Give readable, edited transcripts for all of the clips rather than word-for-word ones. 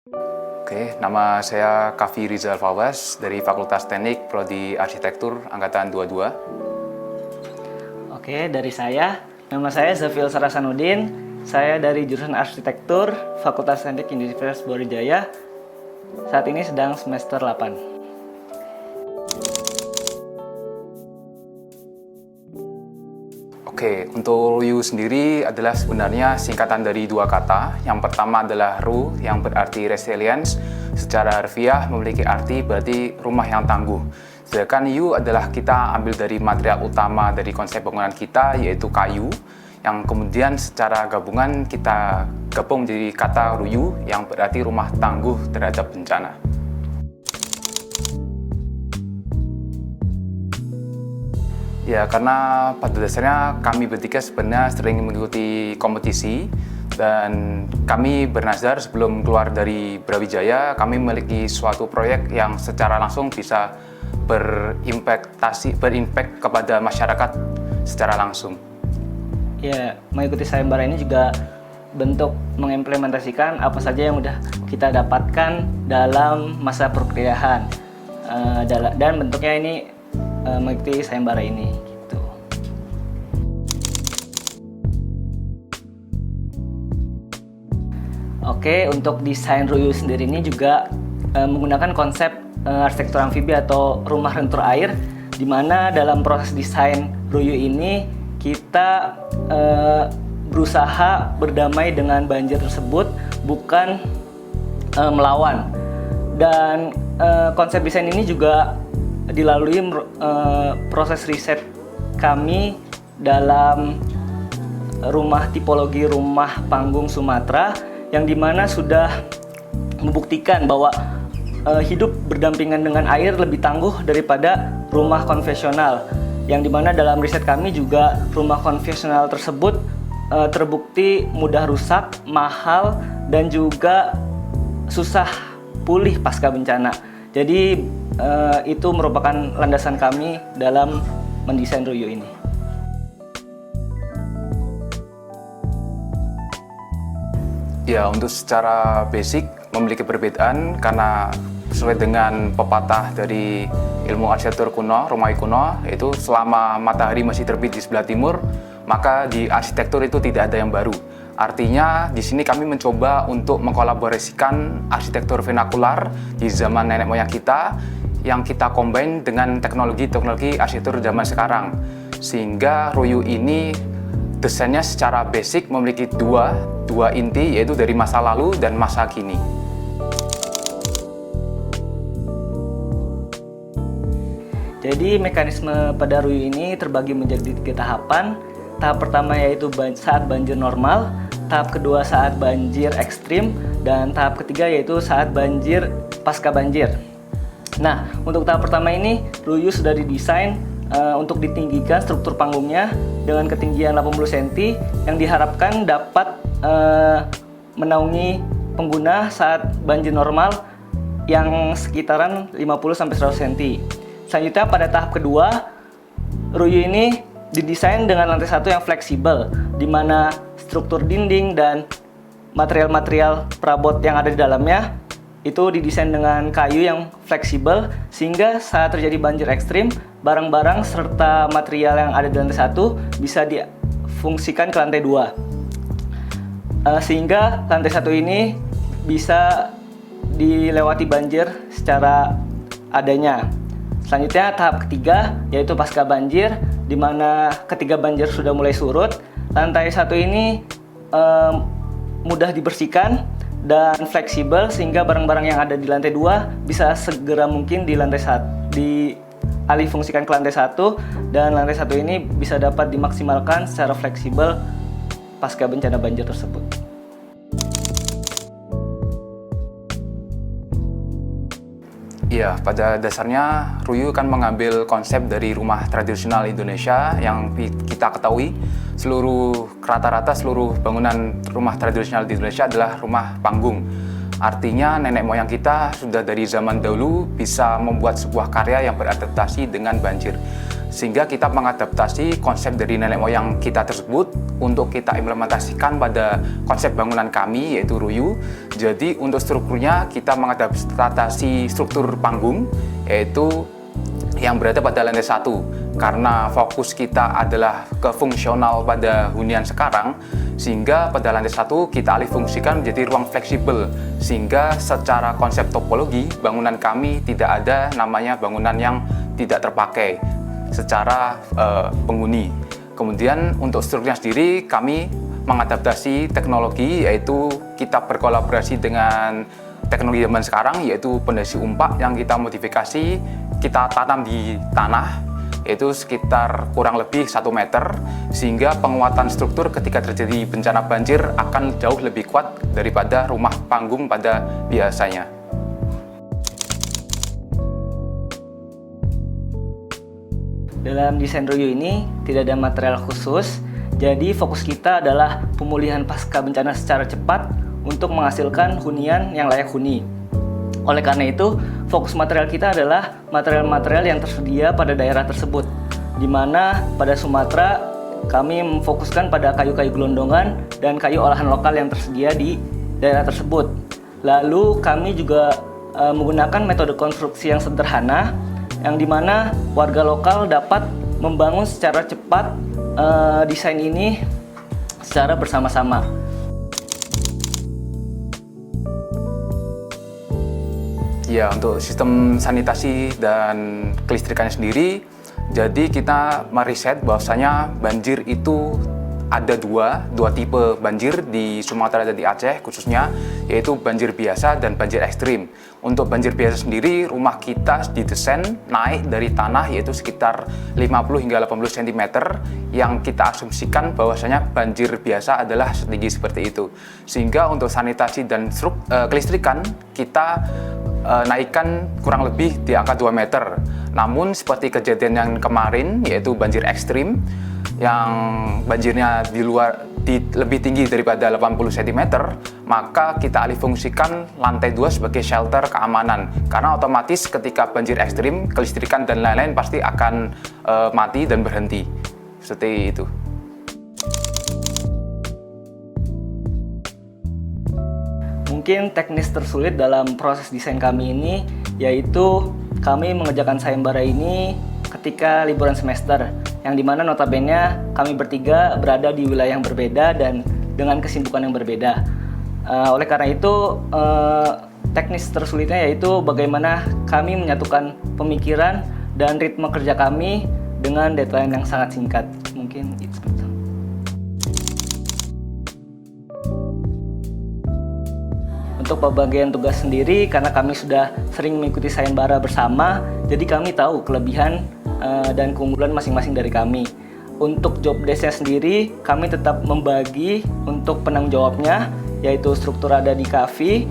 Oke, nama saya Kavi Rizal Fawaz dari Fakultas Teknik Prodi Arsitektur Angkatan 22. Oke, dari saya, nama saya Zafil Sarasanuddin. Saya dari jurusan Arsitektur Fakultas Teknik Universitas Brawijaya. Saat ini sedang semester 8. Oke, untuk RUYU sendiri adalah sebenarnya singkatan dari dua kata. Yang pertama adalah RU yang berarti resilience. Secara harfiah memiliki arti berarti rumah yang tangguh. Sedangkan U adalah kita ambil dari material utama dari konsep bangunan kita, yaitu kayu. Yang kemudian secara gabungan kita gabung menjadi kata RUYU yang berarti rumah tangguh terhadap bencana. Ya, karena pada dasarnya kami bertiga sebenarnya sering mengikuti kompetisi dan kami bernazar sebelum keluar dari Brawijaya, kami memiliki suatu proyek yang secara langsung bisa berimpact kepada masyarakat secara langsung. Ya, mengikuti sayembara ini juga bentuk mengimplementasikan apa saja yang sudah kita dapatkan dalam masa perkuliahan. Dan bentuknya ini mengikuti sayembara ini gitu. Oke, untuk desain RUYU sendiri ini juga menggunakan konsep arsitektur amfibi atau rumah lentur air, di mana dalam proses desain RUYU ini kita berusaha berdamai dengan banjir tersebut, bukan melawan. Dan konsep desain ini juga dilalui proses riset kami dalam tipologi rumah panggung Sumatera, yang dimana sudah membuktikan bahwa hidup berdampingan dengan air lebih tangguh daripada rumah konvensional, yang dimana dalam riset kami juga rumah konvensional tersebut terbukti mudah rusak, mahal, dan juga susah pulih pasca bencana. Jadi itu merupakan landasan kami dalam mendesain RUYU ini. Ya, untuk secara basic memiliki perbedaan karena sesuai dengan pepatah dari ilmu arsitektur kuno, Romawi kuno, yaitu selama matahari masih terbit di sebelah timur, maka di arsitektur itu tidak ada yang baru. Artinya di sini kami mencoba untuk mengkolaborasikan arsitektur vernakular di zaman nenek moyang kita yang kita combine dengan teknologi arsitektur zaman sekarang. Sehingga RUYU ini desainnya secara basic memiliki dua inti, yaitu dari masa lalu dan masa kini. Jadi mekanisme pada RUYU ini terbagi menjadi 3 tahapan. Tahap pertama yaitu saat banjir normal, tahap kedua saat banjir ekstrim, dan tahap ketiga yaitu saat banjir pasca banjir. Nah, untuk tahap pertama ini RUYU sudah didesain untuk ditinggikan struktur panggungnya dengan ketinggian 80 cm yang diharapkan dapat menaungi pengguna saat banjir normal yang sekitaran 50-100 cm. Selanjutnya pada tahap kedua, RUYU ini didesain dengan lantai 1 yang fleksibel, di mana struktur dinding dan material-material perabot yang ada di dalamnya itu didesain dengan kayu yang fleksibel, sehingga saat terjadi banjir ekstrim, barang-barang serta material yang ada di lantai 1 bisa difungsikan ke lantai 2. Sehingga lantai 1 ini bisa dilewati banjir secara adanya. Selanjutnya tahap ketiga yaitu pasca banjir, di mana ketika banjir sudah mulai surut, lantai 1 ini mudah dibersihkan dan fleksibel, sehingga barang-barang yang ada di lantai 2 bisa segera mungkin dialih fungsikan ke lantai 1, dan lantai 1 ini bisa dapat dimaksimalkan secara fleksibel pasca bencana banjir tersebut. Iya, pada dasarnya RUYU kan mengambil konsep dari rumah tradisional Indonesia yang kita ketahui rata-rata seluruh bangunan rumah tradisional di Indonesia adalah rumah panggung. Artinya nenek moyang kita sudah dari zaman dahulu bisa membuat sebuah karya yang beradaptasi dengan banjir. sehingga kita mengadaptasi konsep dari nenek moyang kita tersebut untuk kita implementasikan pada konsep bangunan kami, yaitu Ruyu. Jadi untuk strukturnya kita mengadaptasi struktur panggung, yaitu yang berada pada lantai 1. Karena fokus kita adalah ke fungsional pada hunian sekarang, sehingga pada lantai 1 kita alih fungsikan menjadi ruang fleksibel, sehingga secara konsep topologi bangunan kami tidak ada namanya bangunan yang tidak terpakai secara penghuni. Kemudian untuk strukturnya sendiri kami mengadaptasi teknologi, yaitu kita berkolaborasi dengan teknologi zaman sekarang, yaitu pondasi umpak yang kita modifikasi, kita tanam di tanah, yaitu sekitar kurang lebih 1 meter, sehingga penguatan struktur ketika terjadi bencana banjir akan jauh lebih kuat daripada rumah panggung pada biasanya. Dalam desain Ruyu ini tidak ada material khusus, jadi fokus kita adalah pemulihan pasca bencana secara cepat untuk menghasilkan hunian yang layak huni. Oleh karena itu, fokus material kita adalah material-material yang tersedia pada daerah tersebut, di mana pada Sumatera kami memfokuskan pada kayu-kayu gelondongan dan kayu olahan lokal yang tersedia di daerah tersebut. Lalu kami juga menggunakan metode konstruksi yang sederhana, yang dimana warga lokal dapat membangun secara cepat desain ini secara bersama-sama. Ya, untuk sistem sanitasi dan kelistrikannya sendiri, jadi kita meriset bahwasanya banjir itu ada dua tipe banjir di Sumatera dan di Aceh khususnya, yaitu banjir biasa dan banjir ekstrim. Untuk banjir biasa sendiri, rumah kita didesain naik dari tanah yaitu sekitar 50 hingga 80 cm, yang kita asumsikan bahwasanya banjir biasa adalah setinggi seperti itu. Sehingga untuk sanitasi dan kelistrikan kita naikkan kurang lebih di angka 2 meter. Namun seperti kejadian yang kemarin, yaitu banjir ekstrim, yang banjirnya lebih tinggi daripada 80 cm, maka kita alih fungsikan lantai 2 sebagai shelter keamanan. Karena otomatis ketika banjir ekstrim, kelistrikan dan lain-lain pasti akan mati dan berhenti. Seperti itu. Mungkin teknis tersulit dalam proses desain kami ini yaitu kami mengerjakan sayembara ini ketika liburan semester, yang dimana notabene kami bertiga berada di wilayah yang berbeda dan dengan kesibukan yang berbeda. Oleh karena itu, teknis tersulitnya yaitu bagaimana kami menyatukan pemikiran dan ritme kerja kami dengan deadline yang sangat singkat. Mungkin itu. Untuk pembagian tugas sendiri, karena kami sudah sering mengikuti sayembara bersama, jadi kami tahu kelebihan dan keunggulan masing-masing dari kami. Untuk job desk-nya sendiri, kami tetap membagi untuk penanggung jawabnya, yaitu struktur ada di Kavi,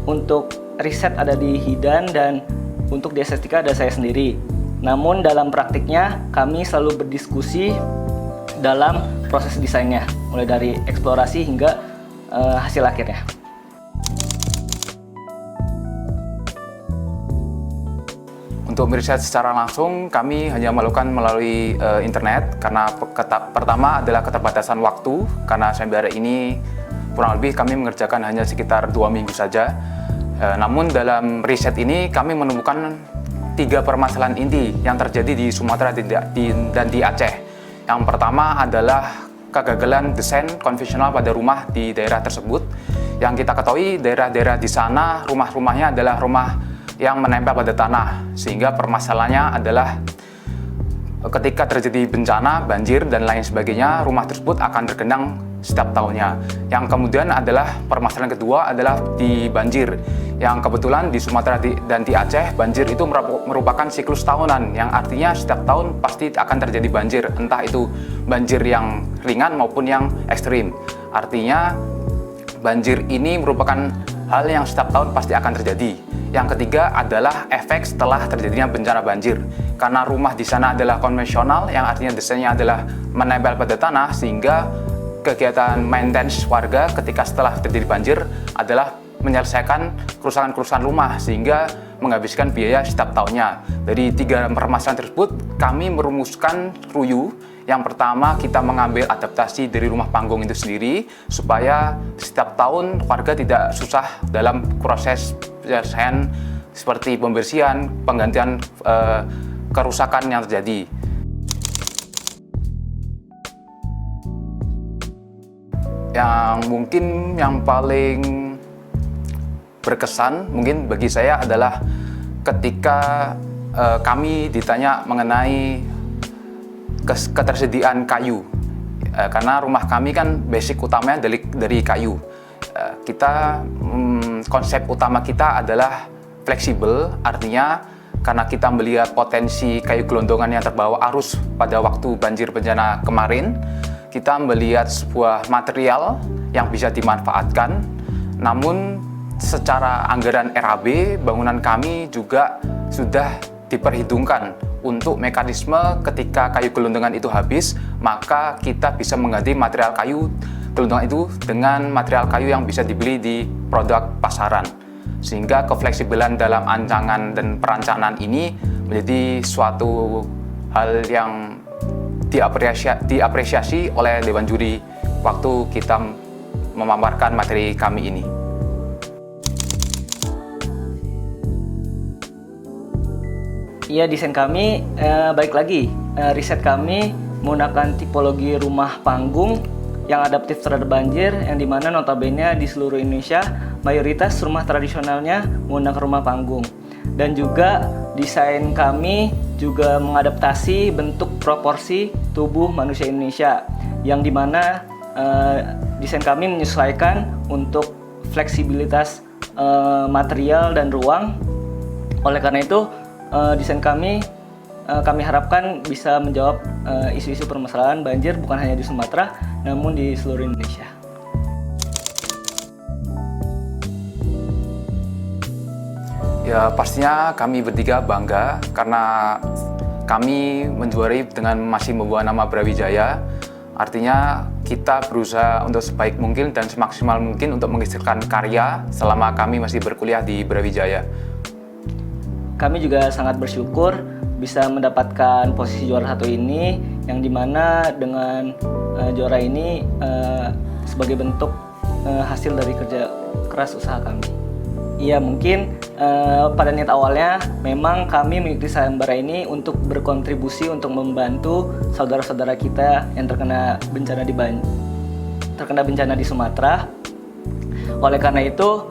untuk riset ada di Hidan, dan untuk di estetika ada saya sendiri. Namun dalam praktiknya, kami selalu berdiskusi dalam proses desainnya, mulai dari eksplorasi hingga hasil akhirnya. Untuk meriset secara langsung, kami hanya melakukan melalui internet, karena pertama adalah keterbatasan waktu, karena sayembara ini kurang lebih kami mengerjakan hanya sekitar 2 minggu saja. Namun dalam riset ini kami menemukan 3 permasalahan inti yang terjadi di Sumatera dan di Aceh. Yang pertama adalah kegagalan desain konvensional pada rumah di daerah tersebut. Yang kita ketahui, daerah-daerah di sana rumah-rumahnya adalah rumah yang menempel pada tanah, sehingga permasalahannya adalah ketika terjadi bencana, banjir, dan lain sebagainya, rumah tersebut akan tergenang setiap tahunnya. Yang kemudian adalah permasalahan kedua adalah di banjir, yang kebetulan di Sumatera dan di Aceh, banjir itu merupakan siklus tahunan, yang artinya setiap tahun pasti akan terjadi banjir, entah itu banjir yang ringan maupun yang ekstrim. Artinya banjir ini merupakan hal yang setiap tahun pasti akan terjadi. Yang ketiga adalah efek setelah terjadinya bencana banjir. Karena rumah di sana adalah konvensional, yang artinya desainnya adalah menempel pada tanah, sehingga kegiatan maintenance warga ketika setelah terjadi banjir adalah menyelesaikan kerusakan-kerusakan rumah sehingga menghabiskan biaya setiap tahunnya. Dari 3 permasalahan tersebut, kami merumuskan RUYU. Yang pertama, kita mengambil adaptasi dari rumah panggung itu sendiri supaya setiap tahun warga tidak susah dalam proses penyelesaian seperti pembersihan, penggantian kerusakan yang terjadi. Yang mungkin yang paling berkesan mungkin bagi saya adalah ketika kami ditanya mengenai ketersediaan kayu, karena rumah kami kan basic utamanya dari kayu. Konsep utama kita adalah fleksibel, artinya karena kita melihat potensi kayu gelondongan yang terbawa arus pada waktu banjir bencana kemarin, kita melihat sebuah material yang bisa dimanfaatkan. Namun secara anggaran RAB, bangunan kami juga sudah diperhitungkan untuk mekanisme ketika kayu gelondongan itu habis, maka kita bisa mengganti material kayu gelondongan itu dengan material kayu yang bisa dibeli di produk pasaran. Sehingga kefleksibelan dalam ancangan dan perencanaan ini menjadi suatu hal yang diapresiasi oleh Dewan Juri waktu kita memaparkan materi kami ini. Iya, desain kami baik lagi. Riset kami menggunakan tipologi rumah panggung yang adaptif terhadap banjir, yang dimana notabene di seluruh Indonesia mayoritas rumah tradisionalnya menggunakan rumah panggung. Dan juga desain kami juga mengadaptasi bentuk proporsi tubuh manusia Indonesia, yang dimana desain kami menyesuaikan untuk fleksibilitas material dan ruang. Oleh karena itu, desain kami harapkan bisa menjawab isu-isu permasalahan banjir bukan hanya di Sumatera, namun di seluruh Indonesia. Ya, pastinya kami bertiga bangga karena kami menjuarai dengan masih membawa nama Brawijaya. Artinya kita berusaha untuk sebaik mungkin dan semaksimal mungkin untuk menghasilkan karya selama kami masih berkuliah di Brawijaya. Kami juga sangat bersyukur bisa mendapatkan posisi juara 1 ini, yang dimana dengan juara ini sebagai bentuk hasil dari kerja keras usaha kami. Iya, mungkin pada niat awalnya memang kami mengikuti sayembara ini untuk berkontribusi untuk membantu saudara-saudara kita yang terkena bencana di Sumatera. Oleh karena itu,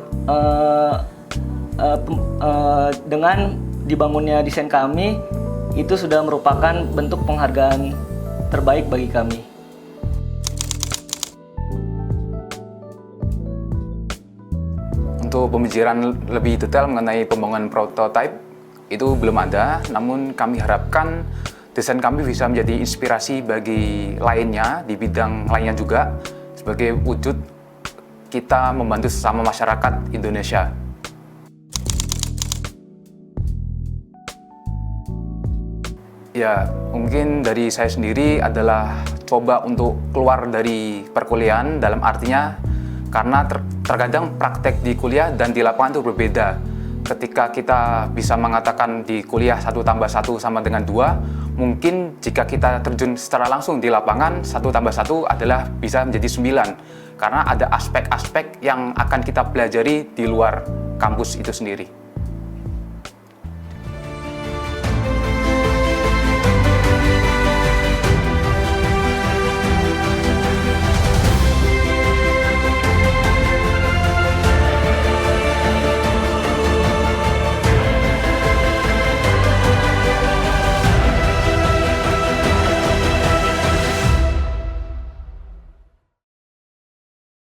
dengan dibangunnya desain kami itu sudah merupakan bentuk penghargaan terbaik bagi kami. Untuk pembicaraan lebih detail mengenai pembangunan prototipe itu belum ada, namun kami harapkan desain kami bisa menjadi inspirasi bagi lainnya di bidang lainnya juga, sebagai wujud kita membantu sesama masyarakat Indonesia. Ya, mungkin dari saya sendiri adalah coba untuk keluar dari perkuliahan, dalam artinya karena terkadang praktek di kuliah dan di lapangan itu berbeda. Ketika kita bisa mengatakan di kuliah 1+1 sama dengan 2, mungkin jika kita terjun secara langsung di lapangan 1+1 adalah bisa menjadi 9, karena ada aspek-aspek yang akan kita pelajari di luar kampus itu sendiri.